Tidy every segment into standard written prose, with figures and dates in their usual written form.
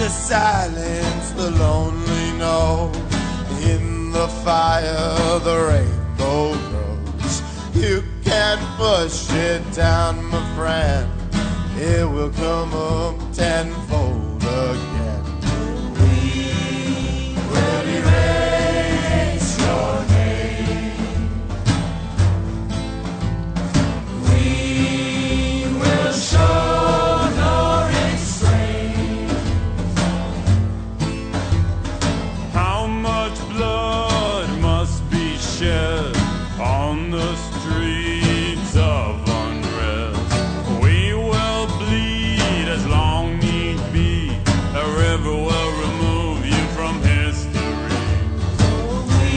to silence the lonely know. In the fire the rainbow grows. You can't push it down, my friend. It will come up tenfold again. We will erase your name. We will show no restraint. How much blood must be shed on the streets of unrest? We will bleed as long need be. A river will remove you from history. We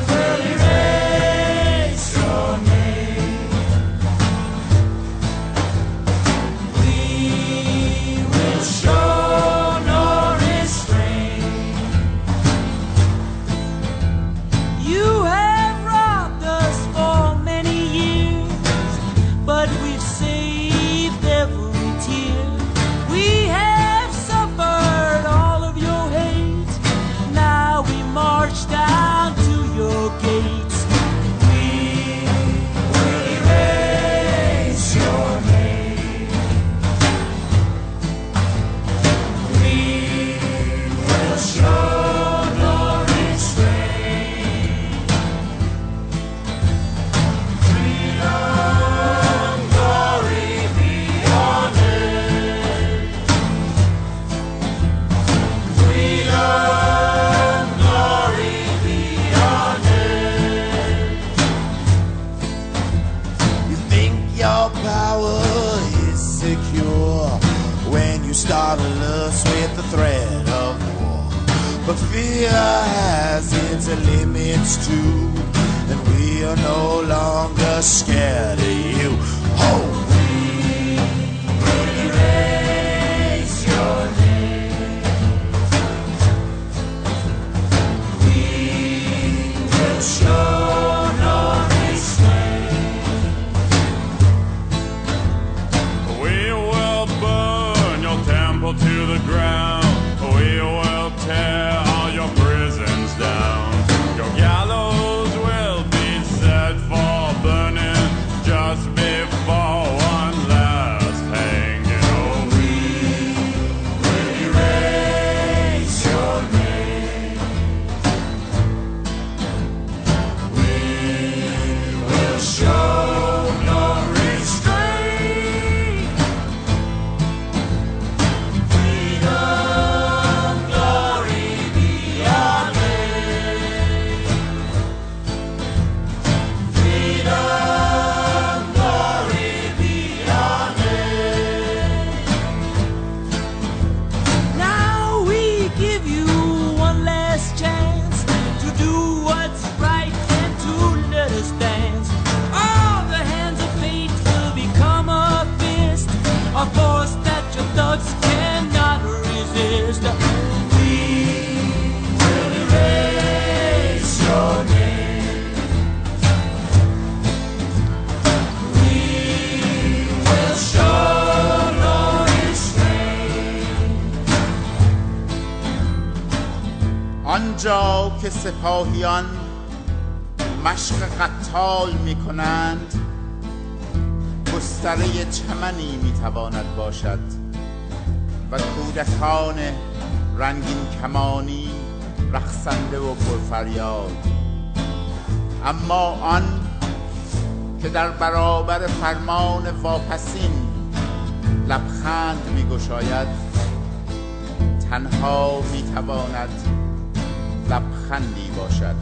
will erase your name. We will show no restraint. You have robbed us for many years, but we've saved every tear. We have suffered all of your hate. Now we march down to your gates. We will erase your name. We will show no restraint. Freedom, glory be on earth. Freedom, glory be on earth. You think your power is secure when you startle us with the threat of war. But fear has its limits too, and we are no longer scared of you. Oh, we will erase your name. We will show no restraint. We will burn your temple to the ground. We will tear all your prisons down. Your gallows will be set for burning just before one last hanging. Oh, We will erase your name. We will show no restraint. Freedom, glory be our name. Freedom, glory be our name. Now we give you one last chance to do what's right and to let us dance. All the hands of fate will become a fist, a force that your thugs cannot resist. We will erase your name. We will show no restraint. آنجا که سپاهیان مشق قتال می کنند، گستره چمنی می تواند باشد و کودکان رنگین کمانی رقصنده و پرفریاد. اما آن که در برابر فرمان واپسین لبخند می گشاید، تنها می تواند لبخندی باشد.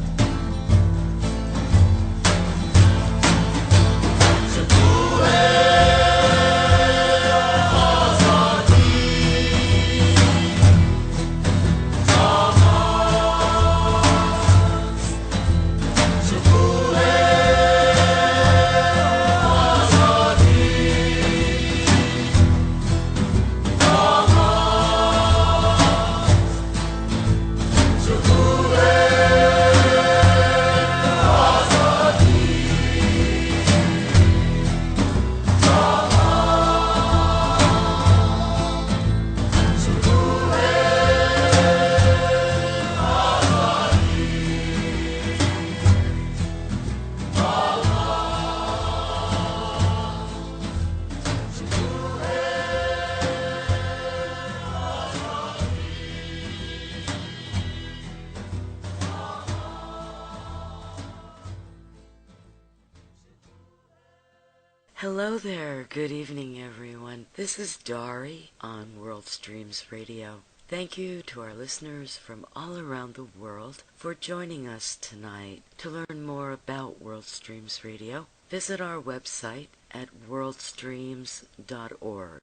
Hello there, good evening everyone. This is Dari on WorldStreams Radio. Thank you to our listeners from all around the world for joining us tonight. To learn more about WorldStreams Radio, visit our website at worldstreams.org.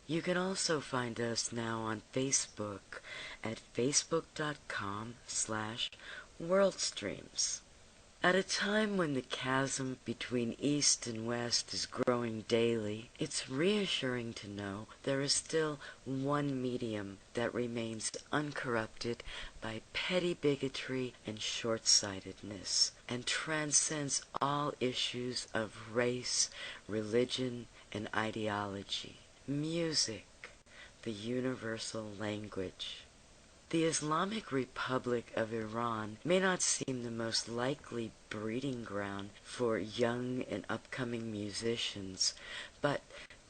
You can also find us now on Facebook at facebook.com/WorldStreams. At a time when the chasm between East and West is growing daily, it's reassuring to know there is still one medium that remains uncorrupted by petty bigotry and short-sightedness, and transcends all issues of race, religion, and ideology. Music, the universal language. The Islamic Republic of Iran may not seem the most likely breeding ground for young and upcoming musicians, but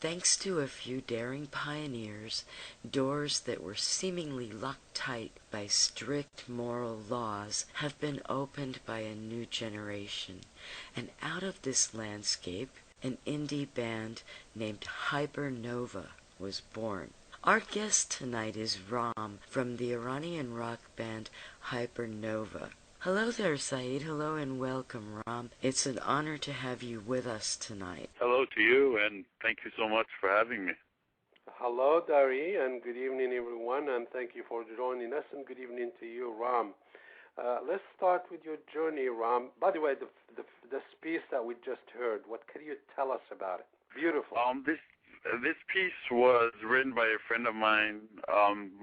thanks to a few daring pioneers, doors that were seemingly locked tight by strict moral laws have been opened by a new generation. And out of this landscape, an indie band named Hypernova was born. Our guest tonight is Ram from the Iranian rock band Hypernova. Hello there, Saeed. Hello and welcome, Ram. It's an honor to have you with us tonight. Hello to you, and thank you so much for having me. Hello, Dari, and good evening, everyone, and thank you for joining us, and good evening to you, Ram. Let's start with your journey, Ram. By the way, this piece that we just heard, what can you tell us about it? Beautiful. This piece was written by a friend of mine.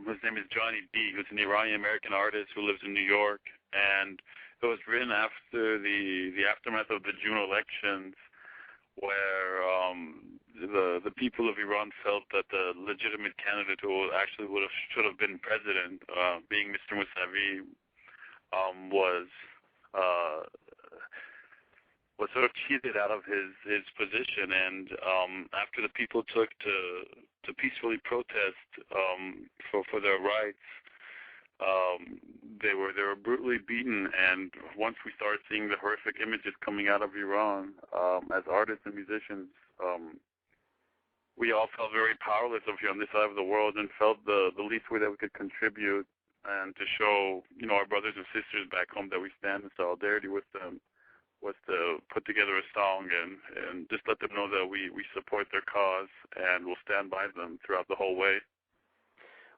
His name is Johnny B., who's an Iranian-American artist who lives in New York, and it was written after the aftermath of the June elections, where the people of Iran felt that the legitimate candidate who actually should have been president, being Mr. Mousavi, was sort of cheated out of his position, and after the people took to peacefully protest for their rights, they were brutally beaten. And once we started seeing the horrific images coming out of Iran, as artists and musicians, we all felt very powerless over here on this side of the world, and felt the least way that we could contribute and to show our brothers and sisters back home that we stand in solidarity with them was to put together a song and just let them know that we support their cause and will stand by them throughout the whole way.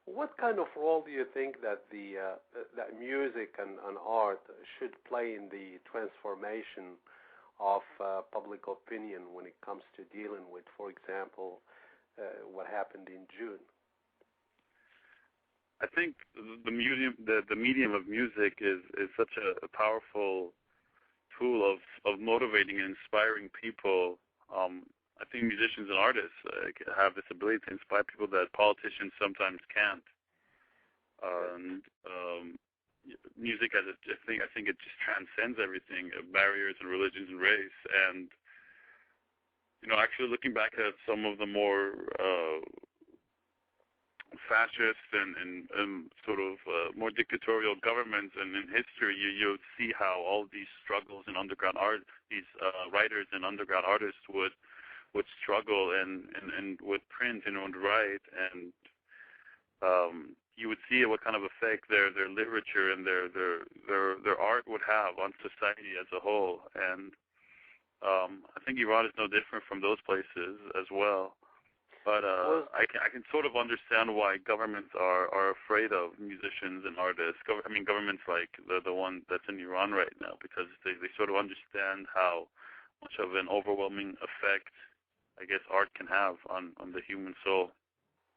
What kind of role do you think that that music and art should play in the transformation of public opinion when it comes to dealing with, for example, what happened in June? I think the medium of music is such a powerful tool of motivating and inspiring people. I think musicians and artists have this ability to inspire people that politicians sometimes can't. And music, I think it just transcends everything, barriers and religions and race. And actually looking back at some of the more fascist and sort of more dictatorial governments, and in history, you see how all these struggles in underground art, these writers and underground artists would struggle and would print and would write, and you would see what kind of effect their literature and their art would have on society as a whole. And I think Iran is no different from those places as well. But I can sort of understand why governments are afraid of musicians and artists. Governments like the one that's in Iran right now, because they sort of understand how much of an overwhelming effect, I guess, art can have on the human soul.